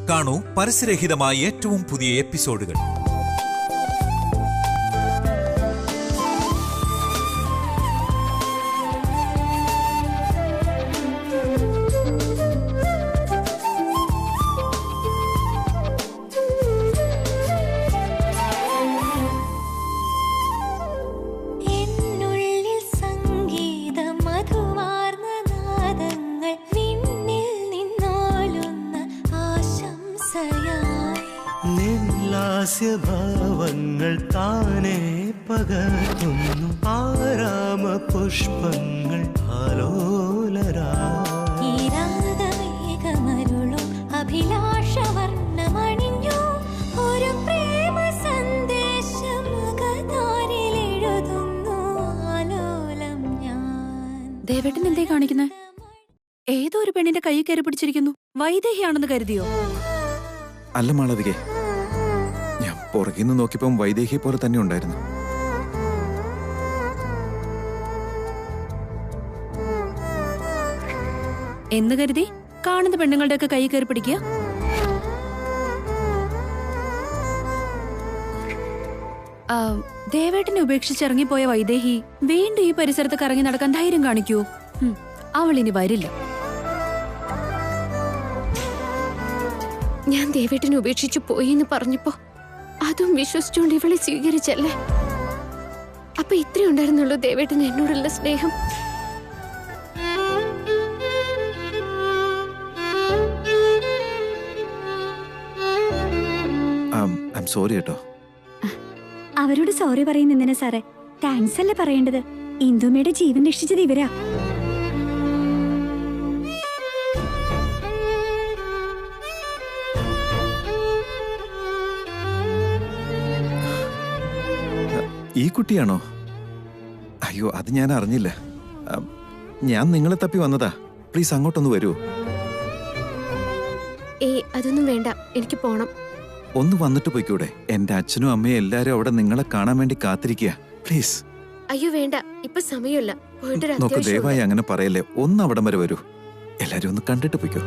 കാണൂ പരസ്യരഹിതമായ ഏറ്റവും പുതിയ എപ്പിസോഡുകൾ. ഭാവങ്ങൾ താനേ പകർത്തുന്നു ആരാമ പുഷ്പങ്ങൾ ആലോലരാമരുളും അഭിലാഷവർണ്ണമണിഞ്ഞു ഒരു പ്രേമ സന്ദേശം എഴുതുന്നു ആലോലം ഞാൻ. ദേവേട്ടൻ എന്തേ കാണിക്കുന്നേ? ഏതോ ഒരു പെണ്ണിന്റെ കൈ കയറി പിടിച്ചിരിക്കുന്നു. വൈദേഹിയാണെന്ന് കരുതിയോ? അല്ല മാളവികെ, ഞാൻ പുറകിന്ന് നോക്കിയപ്പം വൈദേഹി പോലെ തന്നെ ഉണ്ടായിരുന്നു. എന്ന് കരുതി കാണുന്ന പെണ്ണുങ്ങളുടെ ഒക്കെ കൈ കയറി പിടിക്കുക? ദേവേട്ടനെ ഉപേക്ഷിച്ചിറങ്ങിപ്പോയ വൈദേഹി വീണ്ടും ഈ പരിസരത്ത് കറങ്ങി നടക്കാൻ ധൈര്യം കാണിക്കൂ? അവൾ ഇനി വരില്ല. ഞാൻ ദേവേട്ടനെ ഉപേക്ഷിച്ചു പോയി എന്ന് പറഞ്ഞപ്പോ അതും വിശ്വസിച്ചുകൊണ്ട് ഇവളെ സ്വീകരിച്ചല്ലേ? അപ്പൊ ഇത്രേ ഉണ്ടായിരുന്നുള്ളൂ ദേവേട്ടന് എന്നോടുള്ള സ്നേഹം. സോറി കേട്ടോ. അവരോട് സോറി പറയുന്നെന്തിനാ സാറേ? താങ്ക്സ് അല്ലേ പറയേണ്ടത്? ഇന്ദുമ്മയുടെ ജീവൻ രക്ഷിച്ചത് ഇവരാ. ഈ കുട്ടിയാണോ? അയ്യോ, അത് ഞാൻ അറിഞ്ഞില്ല. ഞാൻ നിങ്ങളെ തപ്പി വന്നതാ. പ്ലീസ് അങ്ങോട്ടൊന്ന് വരൂ. അതൊന്നും വേണ്ട, എനിക്ക് പോണം. ഒന്ന് വന്നിട്ട് പോയിക്കൂടെ? എന്റെ അച്ഛനും അമ്മയും എല്ലാരും അവിടെ നിങ്ങളെ കാണാൻ വേണ്ടി കാത്തിരിക്കുക. പ്ലീസ്. അയ്യോ വേണ്ട, ഇപ്പൊ സമയമില്ല. നോക്ക്, ദയവായി അങ്ങനെ പറയല്ലേ. ഒന്ന് അവിടം വരെ വരൂ. എല്ലാരും ഒന്ന് കണ്ടിട്ട് പോയിക്കോ.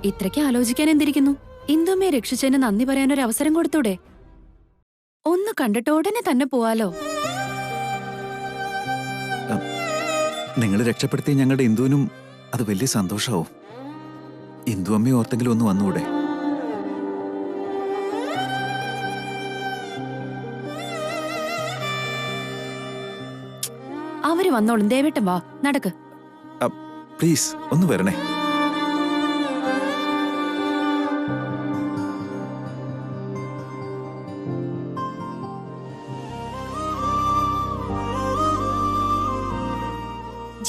ഇത്രയ്ക്ക് ആലോചിക്കാൻ എന്തിരിക്കുന്നു? ഇന്ദുമ്മയെ രക്ഷിച്ചതിന് നന്ദി പറയാനൊരു അവസരം കൊടുത്തൂടെ? ഒന്ന് കണ്ടിട്ട് ഉടനെ തന്നെ പോവാലോ. നിങ്ങൾ രക്ഷപ്പെടുത്തി ഞങ്ങളുടെ ഇന്ദുവിനും അത് വലിയ സന്തോഷാവും. ഇന്ദു അമ്മയെ ഓർത്തെങ്കിലും ഒന്ന് വന്നുകൂടെ? അവര് വന്നോളും. ദേവേട്ടൻ വാ, നടക്ക്. പ്ലീസ് ഒന്ന് വരണേ.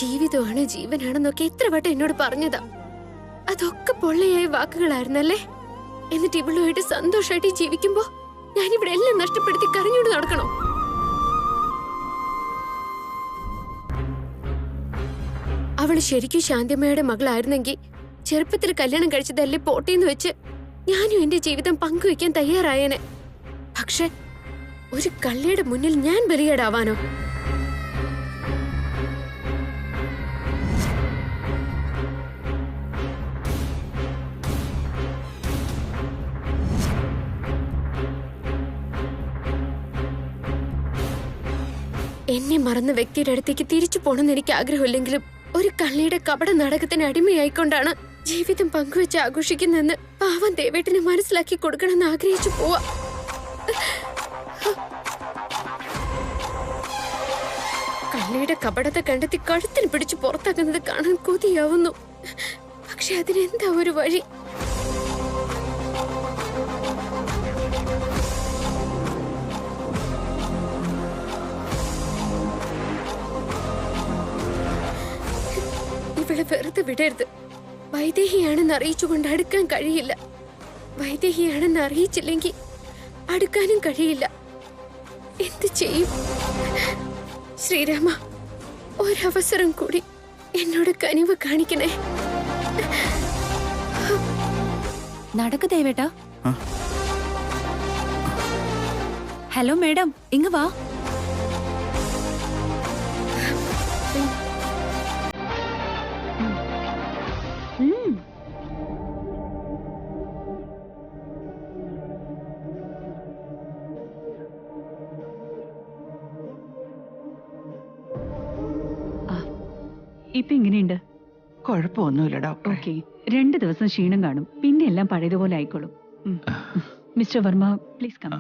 ജീവിതമാണ് ജീവനാണെന്നൊക്കെ എത്ര വട്ടം എന്നോട് പറഞ്ഞതാ. അതൊക്കെ പൊള്ളയായ വാക്കുകളായിരുന്നല്ലേ? എന്നിട്ട് ഇവളുമായിട്ട് സന്തോഷമായിട്ട് ജീവിക്കുമ്പോ ഞാനിവിടെ എല്ലാം നഷ്ടപ്പെടുത്തി കരഞ്ഞോണ്ട് നടക്കണോ? അവള് ശരിക്കും ശാന്തിയമ്മയുടെ മകളായിരുന്നെങ്കിൽ ചെറുപ്പത്തിൽ കല്യാണം കഴിച്ചതല്ലേ പോട്ടേന്ന് വെച്ച് ഞാനും എന്റെ ജീവിതം പങ്കുവെക്കാൻ തയ്യാറായേനെ. പക്ഷെ ഒരു കള്ളിയുടെ മുന്നിൽ ഞാൻ ബലിയേടാവാനോ? എന്നെ മറന്ന വ്യക്തിയുടെ അടുത്തേക്ക് തിരിച്ചു പോണെന്ന് എനിക്ക് ആഗ്രഹമില്ലെങ്കിലും ഒരു കള്ളിയുടെ കപട നാടകത്തിന് അടിമയായിക്കൊണ്ടാണ് ജീവിതം പങ്കുവെച്ച് ആഘോഷിക്കുന്നെന്ന് പാവം ദേവേട്ടനെ മനസ്സിലാക്കി കൊടുക്കണമെന്ന് ആഗ്രഹിച്ചു പോവാ. കള്ളിയുടെ കപടത്തെ കണ്ടെത്തി കഴുത്തിന് പിടിച്ചു പുറത്താക്കുന്നത് കാണാൻ കൊതിയാവുന്നു. പക്ഷെ അതിനെന്താ ഒരു വഴി? ഇവളെ വെറുതെ വിടരുത്. വൈദേഹിയാണെന്ന് അറിയിച്ചുകൊണ്ട് അടുക്കാൻ കഴിയില്ല. വൈദേഹിയാണെന്ന് അറിയിച്ചില്ലെങ്കിൽ അടുക്കാനും കഴിയില്ല. എന്ത് ചെയ്യും? ശ്രീരാമ, ഒരവസരം കൂടി എന്നോട് കനിവ് കാണിക്കണേ. നടക്ക് ദേവേട്ടാ. ഹലോ മേഡം, ഇങ്ങ് വാ. ഇപ്പൊ എങ്ങനെയുണ്ട്? കുഴപ്പമൊന്നുമില്ല ഡോക്ടർ. ഓക്കെ, 2 ദിവസം ക്ഷീണം കാണും, പിന്നെ എല്ലാം പഴയതുപോലെ ആയിക്കോളും. Mister Varma, please come.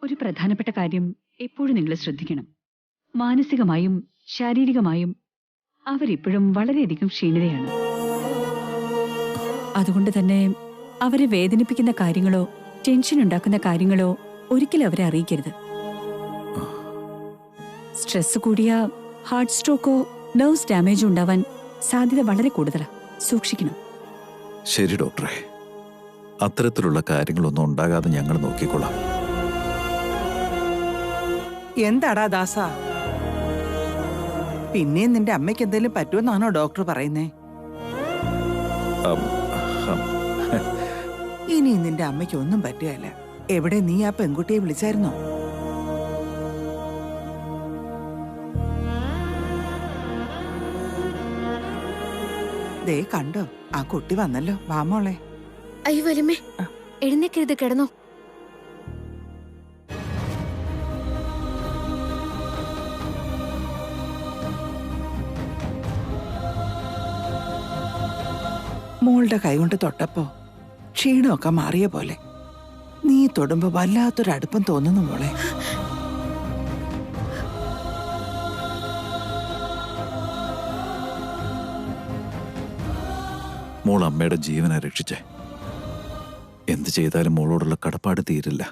ഒരു പ്രധാനപ്പെട്ട കാര്യം എപ്പോഴും നിങ്ങൾ ശ്രദ്ധിക്കണം. മാനസികമായും ശാരീരികമായും അവരിപ്പോഴും വളരെയധികം ക്ഷീണിതയാണ്. അതുകൊണ്ട് തന്നെ അവരെ വേദനിപ്പിക്കുന്ന കാര്യങ്ങളോ ടെൻഷൻ ഉണ്ടാക്കുന്ന കാര്യങ്ങളോ ഒരിക്കലും അവരെ അറിയിക്കരുത്. സ്ട്രെസ് കൂടിയ ഹാർട്ട് സ്ട്രോക്കോ നെർവ്സ് ഡാമേജോ ഉണ്ടാവാൻ സാധ്യത വളരെ കൂടുതലാണ്. സൂക്ഷിക്കണം. ശരി ഡോക്ടറെ, അത്തരത്തിലുള്ള കാര്യങ്ങളൊന്നും ഉണ്ടാകാതെ ഞങ്ങൾ നോക്കിക്കൊള്ളാം. എന്താടാ ദാസ, പിന്നെയും നിന്റെ അമ്മയ്ക്ക് എന്തെങ്കിലും പറ്റുമെന്നാണോ ഡോക്ടർ പറയുന്നേ? അം, അം, ഇനി നിന്റെ അമ്മയ്ക്ക് ഒന്നും പറ്റുകയല്ല. എവിടെ നീ ആ പെൺകുട്ടിയെ വിളിച്ചായിരുന്നോ? ദേ കണ്ടോ, ആ കുട്ടി വന്നല്ലോ. വാ മോളെ. അയ്യോ വല്യമ്മേ, എഴുന്നേക്കരുത്, കിടന്നോ. മോളുടെ കൈകൊണ്ട് തൊട്ടപ്പോ ക്ഷീണമൊക്കെ മാറിയ പോലെ. നീ തൊടുമ്പോ വല്ലാത്തൊരടുപ്പം തോന്നുന്നു മോളെ. മോൾ അമ്മയുടെ ജീവനെ രക്ഷിച്ചേ. എന്ത് ചെയ്താലും മോളോടുള്ള കടപ്പാട് തീരില്ല.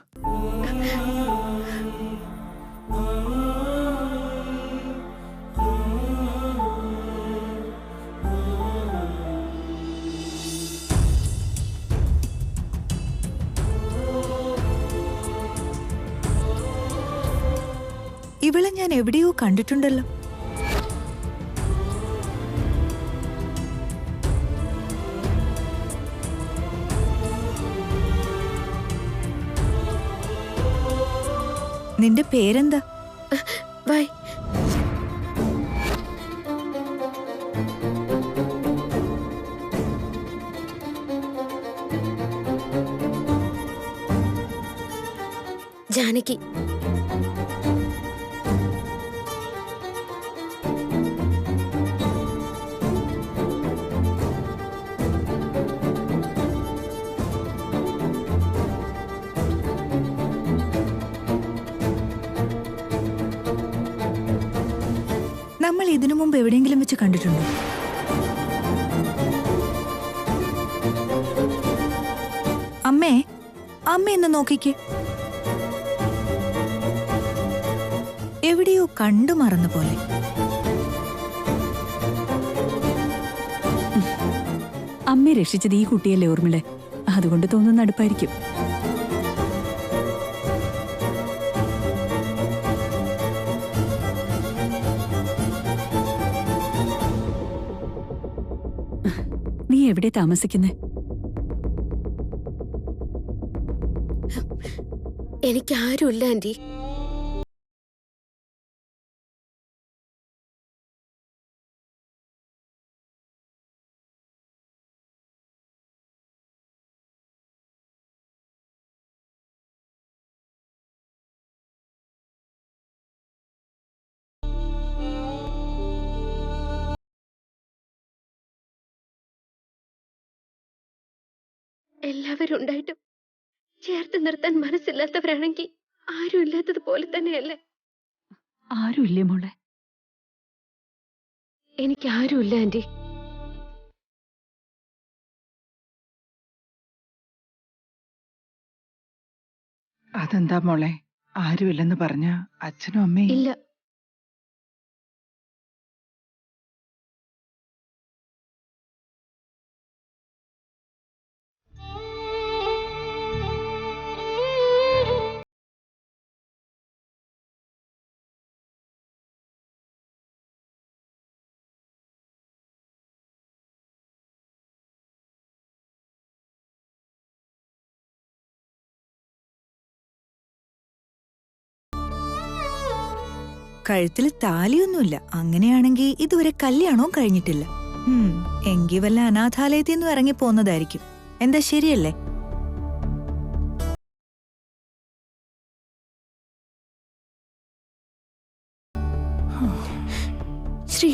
ഇവളെ ഞാൻ എവിടെയോ കണ്ടിട്ടുണ്ടല്ലോ. നിന്റെ പേരെന്താ? ബൈ. ജാനകി. നമ്മൾ ഇതിനു മുമ്പ് എവിടെയെങ്കിലും വെച്ച് കണ്ടിട്ടുണ്ടോ? അമ്മേ, അമ്മ എന്ന് നോക്കിക്കേ. എവിടെയോ കണ്ടു മറന്ന പോലെ. അമ്മയെ രക്ഷിച്ചത് ഈ കുട്ടിയല്ലേ ഓർമ്മിളെ, അതുകൊണ്ട് തോന്നുന്ന അടുപ്പായിരിക്കും. നീ എവിടെ താമസിക്കുന്നേ? എനിക്കാരുമില്ല ആന്റി. എല്ലാവരും ഉണ്ടായിട്ടും ചേർത്ത് നിർത്താൻ മനസ്സില്ലാത്തവരാണെങ്കിൽ ആരും ഇല്ലാത്തത് പോലെ തന്നെയല്ലേ? ആരുമില്ലേ മോളെ? എനിക്ക് ആരുമില്ല ആന്റി. അതെന്താ മോളെ, ആരുമില്ലെന്ന് പറഞ്ഞ അച്ഛനും അമ്മയും? ഇല്ല, കഴുത്തിൽ താലിയൊന്നുമില്ല. അങ്ങനെയാണെങ്കിൽ ഇതുവരെ കല്യാണവും കഴിഞ്ഞിട്ടില്ല. എങ്കി വല്ല അനാഥാലയത്തിൽ നിന്നും ഇറങ്ങി പോന്നതായിരിക്കും. എന്താ ശരിയല്ലേ?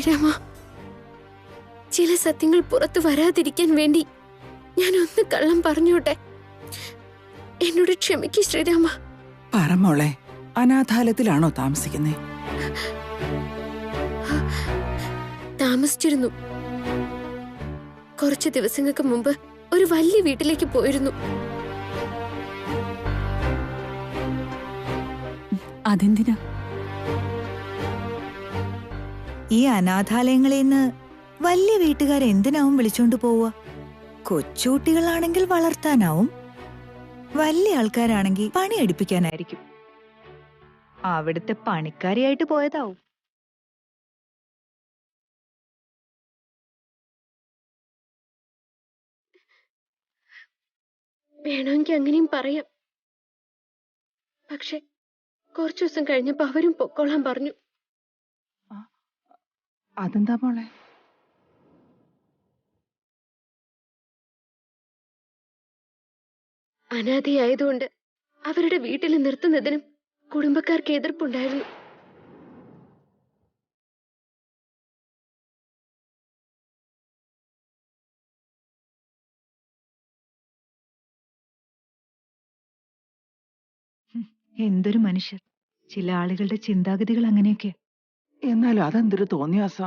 ശ്രീരാമ, ചില സത്യങ്ങൾ പുറത്തു വരാതിരിക്കാൻ വേണ്ടി ഞാൻ ഒന്ന് കള്ളം പറഞ്ഞോട്ടെ. എന്നോട് ക്ഷമിക്കൂ ശ്രീരാമ. പറമോളെ, അനാഥാലയത്തിലാണോ താമസിക്കുന്നേ? താമസിച്ചിരുന്നു. കുറച്ച് ദിവസങ്ങൾക്ക് മുമ്പ് ഒരു വലിയ വീട്ടിലേക്ക് പോയിരുന്നു. അതെന്തിനാ? ഈ അനാഥാലയങ്ങളിൽ നിന്ന് വലിയ വീട്ടുകാരെന്തിനാവും വിളിച്ചോണ്ട് പോവുക? കൊച്ചുകുട്ടികളാണെങ്കിൽ വളർത്താനാവും, വലിയ ആൾക്കാരാണെങ്കിൽ പണിയെടുപ്പിക്കാനായിരിക്കും. അവിടുത്തെ പണിക്കാരിയായിട്ട് പോയതാവും. വേണമെങ്കിൽ അങ്ങനെയും പറയാം. പക്ഷെ കുറച്ചു ദിവസം കഴിഞ്ഞപ്പോ അവരും പൊക്കോളാൻ പറഞ്ഞു. അതെന്താ മോളെ? അനാഥയായതുകൊണ്ട് അവരുടെ വീട്ടിൽ നിർത്തുന്നതിനും കുടുംബക്കാർക്ക് എതിർപ്പുണ്ടായിരുന്നു. എന്തൊരു മനുഷ്യർ! ചില ആളുകളുടെ ചിന്താഗതികൾ അങ്ങനെയൊക്കെ. എന്നാലും അതെന്തൊരു തോന്നിയാസ?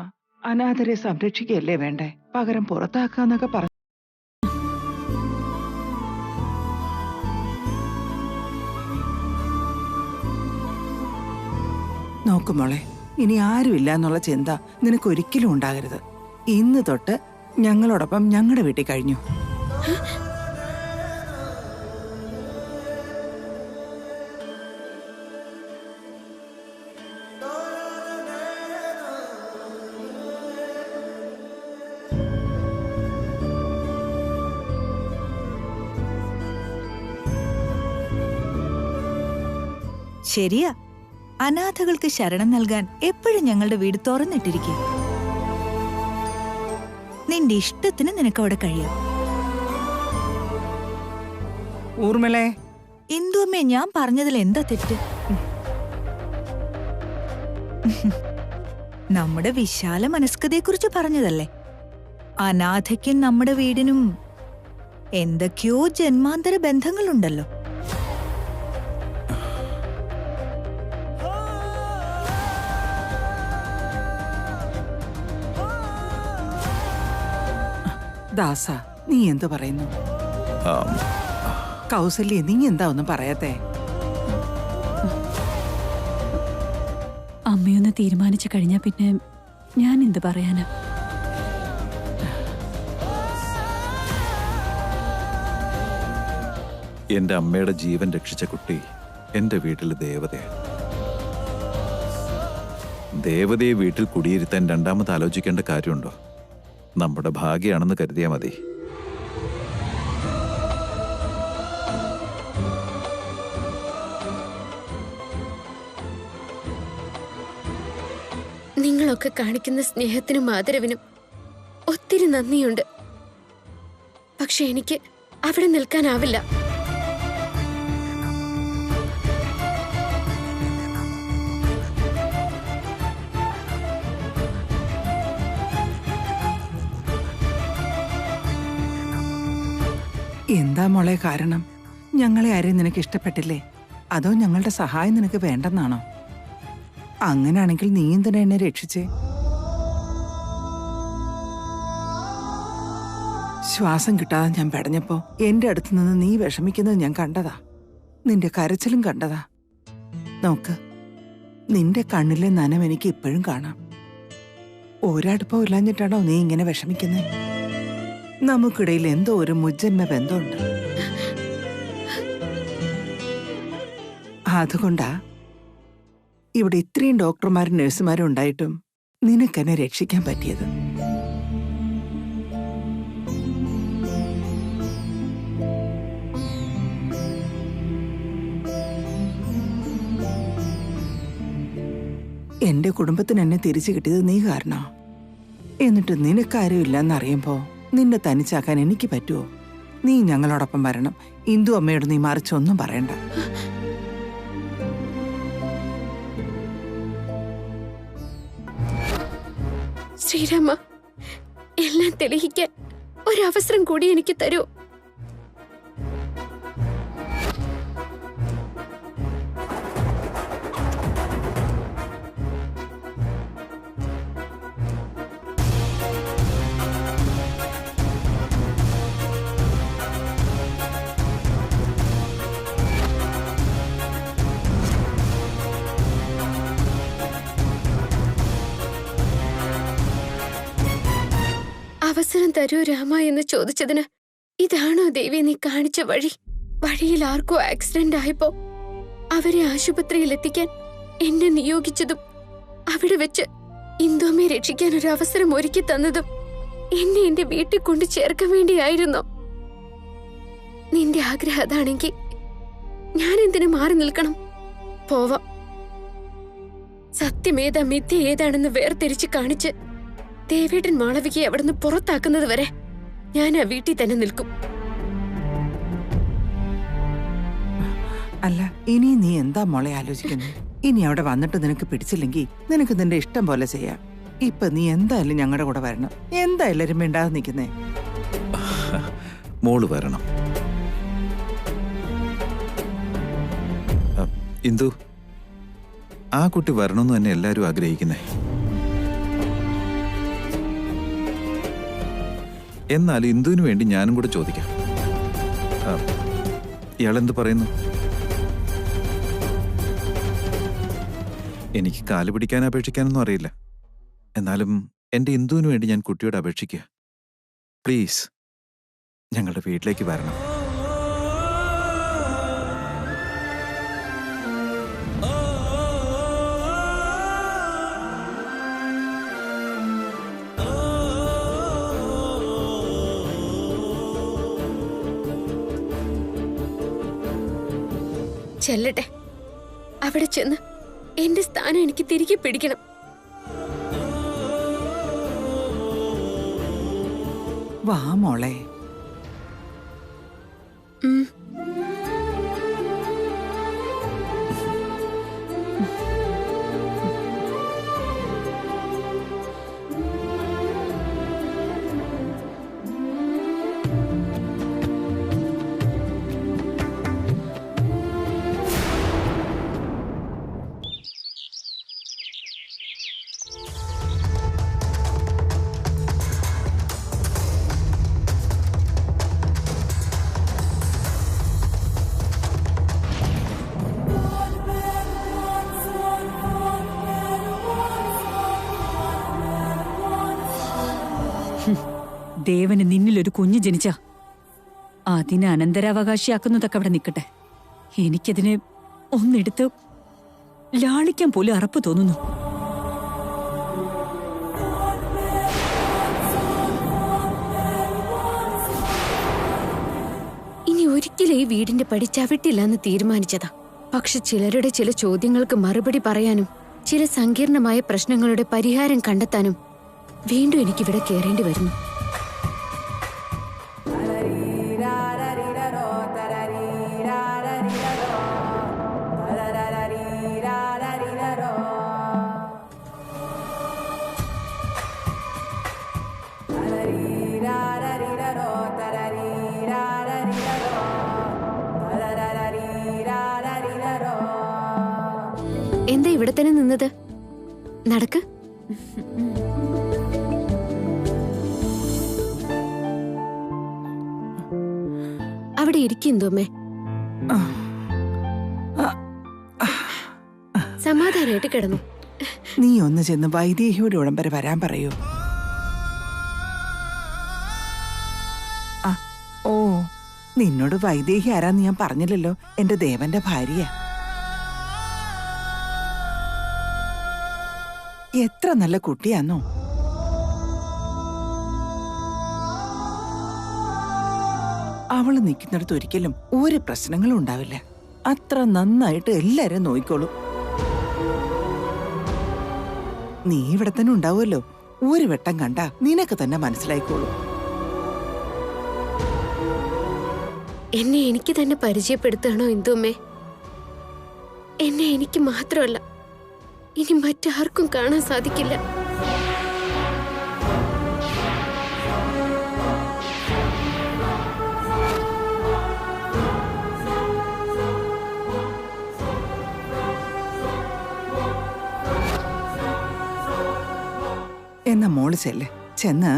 അനാഥരെ സംരക്ഷിക്കുകയല്ലേ വേണ്ടേ? പകരം പുറത്താക്കാന്നൊക്കെ പറഞ്ഞു. നോക്കുമോളെ, ഇനി ആരുമില്ല എന്നുള്ള ചിന്ത നിനക്ക് ഒരിക്കലും ഉണ്ടാകരുത്. ഇന്ന് തൊട്ട് ഞങ്ങളോടൊപ്പം ഞങ്ങളുടെ വീട്ടിൽ കഴിഞ്ഞു. ശരിയാ, അനാഥകൾക്ക് ശരണം നൽകാൻ എപ്പോഴും ഞങ്ങളുടെ വീട് തുറന്നിട്ടിരിക്കും. നിന്റെ ഇഷ്ടത്തിന് നിനക്ക് അവിടെ കഴിയാം. ഊർമിളേ, ഇന്ദുമ്മേ, ഞാൻ പറഞ്ഞതിൽ എന്താ തെറ്റ്? നമ്മുടെ വിശാല മനസ്കതയെക്കുറിച്ച് പറഞ്ഞതല്ലേ. അനാഥയ്ക്കും നമ്മുടെ വീടിനും എന്തൊക്കെയോ ജന്മാന്തര ബന്ധങ്ങളുണ്ടല്ലോ. ദാസ, നീ എന്തു പറയുന്നു? കൗസല്യ, നീ എന്താ ഒന്നും പറയാത്തെ? അമ്മയൊന്ന് തീരുമാനിച്ചു കഴിഞ്ഞാ പിന്നെ ഞാൻ എന്ത് പറയാനാ? എന്റെ അമ്മയുടെ ജീവൻ രക്ഷിച്ച കുട്ടി എന്റെ വീട്ടിലെ ദേവതയാണ്. ദേവതയെ വീട്ടിൽ കുടിയിരുത്താൻ രണ്ടാമത് ആലോചിക്കേണ്ട കാര്യമുണ്ടോ? നമ്മുടെ ഭാഗ്യമാണെന്ന് കരുതിയാൽ മതി. നിങ്ങളൊക്കെ കാണിക്കുന്ന സ്നേഹത്തിനും ആദരവിനും ഒത്തിരി നന്ദിയുണ്ട്. പക്ഷെ എനിക്ക് അവിടെ നിൽക്കാനാവില്ല. എന്താ മോളെ കാരണം? ഞങ്ങളെ ആരെയും നിനക്ക് ഇഷ്ടപ്പെട്ടില്ലേ? അതോ ഞങ്ങളുടെ സഹായം നിനക്ക് വേണ്ടെന്നാണോ? അങ്ങനെയാണെങ്കിൽ നീ എന്തിനാ എന്നെ രക്ഷിച്ചേ? ശ്വാസം കിട്ടാതെ ഞാൻ പെടഞ്ഞപ്പോ എന്റെ അടുത്ത് നിന്ന് നീ വിഷമിക്കുന്നത് ഞാൻ കണ്ടതാ. നിന്റെ കരച്ചിലും കണ്ടതാ. നോക്ക്, നിന്റെ കണ്ണിലെ നനം എനിക്ക് ഇപ്പോഴും കാണാം. ഒരടുപ്പം ഇല്ലാഞ്ഞിട്ടാണോ നീ ഇങ്ങനെ വിഷമിക്കുന്നത്? നമുക്കിടയിൽ എന്തോ ഒരു മുജ്ജന്മ ബന്ധമുണ്ട്. അതുകൊണ്ടാ ഇവിടെ ഇത്രയും ഡോക്ടർമാരും നഴ്സുമാരും ഉണ്ടായിട്ടും നിനക്കെന്നെ രക്ഷിക്കാൻ പറ്റിയത്. എന്റെ കുടുംബത്തിന് എന്നെ തിരിച്ചു കിട്ടിയത് നീ കാരണോ? എന്നിട്ട് നിനക്കാരും ഇല്ലെന്നറിയുമ്പോ നിന്നെ തനിച്ചാക്കാൻ എനിക്ക് പറ്റുമോ? നീ ഞങ്ങളോടൊപ്പം വരണം. ഇന്ദു അമ്മയോട് നീ മറിച്ചൊന്നും പറയണ്ട. ശ്രീരാമ, എല്ലാം തെളിയിക്കാൻ ഒരവസരം കൂടി എനിക്ക് തരൂ. അവസരം തരൂ രാമ എന്ന് ചോദിച്ചതിന് ഇതാണോ ദേവി നീ കാണിച്ച വഴി? വഴിയിൽ ആർക്കോ ആക്സിഡന്റ് ആയപ്പോ അവരെ ആശുപത്രിയിൽ എത്തിക്കാൻ എന്നെ നിയോഗിച്ചതും അവിടെ വെച്ച് ഇന്ദുമ്മയെ രക്ഷിക്കാൻ ഒരു അവസരം ഒരുക്കി തന്നതും എന്നെ എന്റെ വീട്ടിൽ കൊണ്ട് ചേർക്കാൻ വേണ്ടിയായിരുന്നോ? നിന്റെ ആഗ്രഹം അതാണെങ്കിൽ ഞാൻ എന്തിനു മാറി നിൽക്കണം? പോവാം. സത്യമേതാ മിഥ്യ ഏതാണെന്ന് വേർതിരിച്ച് കാണിച്ച് ദേവേട്ടൻ മാളവികയെ അവിടുന്ന് പുറത്താക്കുന്നത് വരെ ഞാൻ ആ വീട്ടിൽ തന്നെ നിൽക്കും. അല്ല, ഇനി നീ എന്താ മോളെ ആലോചിക്കുന്നു? ഇനി അവിടെ വന്നിട്ട് നിനക്ക് പിടിച്ചില്ലെങ്കിൽ നിനക്ക് നിന്റെ ഇഷ്ടം പോലെ ചെയ്യാം. ഇപ്പൊ നീ എന്തായാലും ഞങ്ങളുടെ കൂടെ വരണം. എന്താ എല്ലാരും മിണ്ടാതെ നിൽക്കുന്നേ? മോള് വരണം. ഇന്ദു, ആ കുട്ടി വരണമെന്ന് തന്നെ എല്ലാരും ആഗ്രഹിക്കുന്നേ. എന്നാൽ ഇന്ദുവിന് വേണ്ടി ഞാനും കൂടെ ചോദിക്കാം. ഇയാളെന്ത് പറയുന്നു? എനിക്ക് കാല് പിടിക്കാൻ അപേക്ഷിക്കാനൊന്നും അറിയില്ല. എന്നാലും എന്റെ ഇന്ദുവിന് വേണ്ടി ഞാൻ കുട്ടിയോട് അപേക്ഷിക്കുക. പ്ലീസ്, ഞങ്ങളുടെ വീട്ടിലേക്ക് വരണം. ചെല്ലട്ടെ. അവിടെ ചെന്ന് എന്റെ സ്ഥാനം എനിക്ക് തിരികെ പിടിക്കണം. വാ മോളെ. ദേവന് നിന്നിലൊരു കുഞ്ഞ് ജനിച്ച അതിനെ അനന്തരാവകാശിയാക്കുന്നതൊക്കെ അവിടെ നിൽക്കട്ടെ. എനിക്കതിനെ ഒന്നെടുത്ത് ലാളിക്കാൻ പോലും അറപ്പ് തോന്നുന്നു. ഇനി ഒരിക്കലും ഈ വീടിന്റെ പടി ചവിട്ടില്ലെന്ന് തീരുമാനിച്ചതാ. പക്ഷെ ചിലരുടെ ചില ചോദ്യങ്ങൾക്ക് മറുപടി പറയാനും ചില സങ്കീർണമായ പ്രശ്നങ്ങളുടെ പരിഹാരം കണ്ടെത്താനും വീണ്ടും എനിക്കിവിടെ കയറേണ്ടി വരുന്നു. എന്താ ഇവിടെ തന്നെ നിന്നത്? നടക്ക്. അവിടെ ഇരിക്കുന്തോമ്മേ. സമാധാനായിട്ട് കിടന്നു. നീ ഒന്ന് ചെന്ന് വൈദേഹിയുടെ ഉടം വരെ വരാൻ പറയൂ. ഓ, നിന്നോട് വൈദേഹി ആരാന്ന് ഞാൻ പറഞ്ഞില്ലല്ലോ. എന്റെ ദേവന്റെ ഭാര്യ. എത്ര നല്ല കുട്ടിയാന്നോ. അവള് നിൽക്കുന്നിടത്ത് ഒരിക്കലും ഒരു പ്രശ്നങ്ങളും ഉണ്ടാവില്ല. അത്ര നന്നായിട്ട് എല്ലാരും നോയിക്കോളും. നീ ഇവിടെ തന്നെ ഉണ്ടാവുമല്ലോ. ഒരു വട്ടം കണ്ട നിനക്ക് തന്നെ മനസ്സിലായിക്കോളും. എന്നെ എനിക്ക് തന്നെ പരിചയപ്പെടുത്തണോ ഇന്ദുമ്മേ? എന്നെ എനിക്ക് മാത്രമല്ല, ഇനി മറ്റാർക്കും കാണാൻ സാധിക്കില്ല. അവള് ചെന്ന്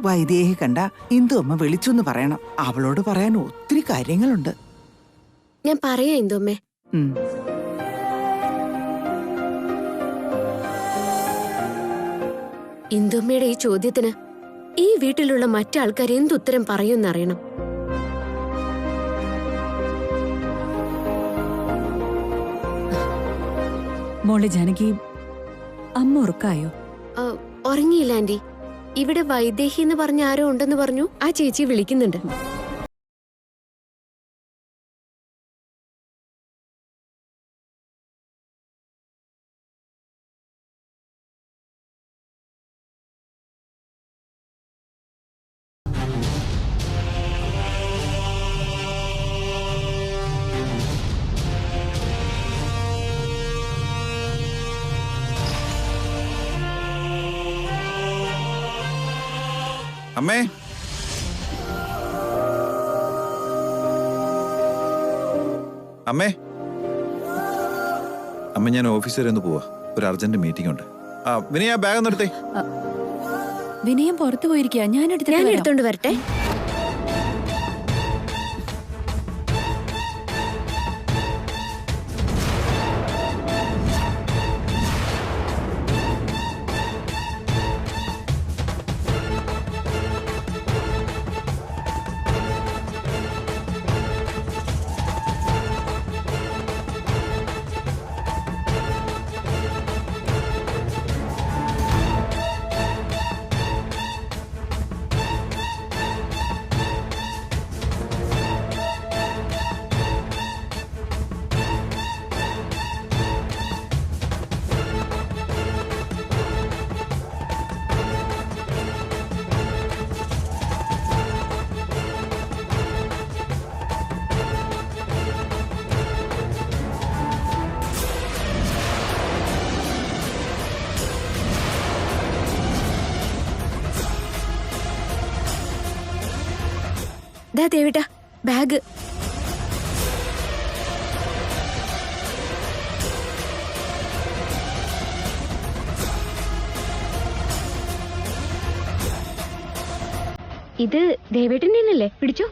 വൈദേഹി കണ്ട ഇന്ദു അമ്മ വിളിച്ചു എന്ന് പറയണം. അവളോട് പറയാൻ ഒത്തിരി കാര്യങ്ങളുണ്ട്. ഞാൻ പറയാ ഇന്ദുമ്മേ. ഉം. ഇന്ദുമ്മയുടെ ഈ ചോദ്യത്തിന് ഈ വീട്ടിലുള്ള മറ്റാൾക്കാർ എന്തുത്തരം പറയുമെന്നറിയണം. മോളെ ജാനകി, അമ്മ ഉറക്കായോ? ഉറങ്ങിയില്ല ആന്റി. ഇവിടെ വൈദേഹി എന്ന് പറഞ്ഞ ആരോ ഉണ്ടെന്ന് പറഞ്ഞു. ആ ചേച്ചി വിളിക്കുന്നുണ്ട്. അമ്മേ, അമ്മേ, അമ്മ ഞാൻ ഓഫീസ് വരെ ഒന്ന് പോവാ. ഒരു അർജന്റ് മീറ്റിംഗ് ഉണ്ട്. വിനയ ബാഗ് ഒന്ന് എടുത്തേ. വിനയം പുറത്തു പോയിരിക്കുക. ഞാൻ എടുത്തോണ്ട് വരട്ടെ. ദാ ദേവിട്ടാ ബാഗ്. ഇത് ദേവേട്ടൻ്റെ അല്ലേ? പിടിച്ചോ.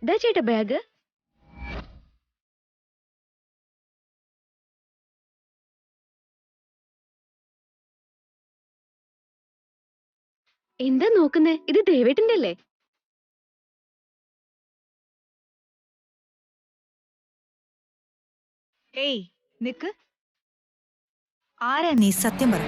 ദാ ചേട്ടാ ബാഗ്. എന്താ നോക്കുന്നേ? ഇത് ദേവേട്ടൻ്റെ അല്ലേ? ഏയ് നിക്ക്. ആരാ നീ? സത്യം പറ.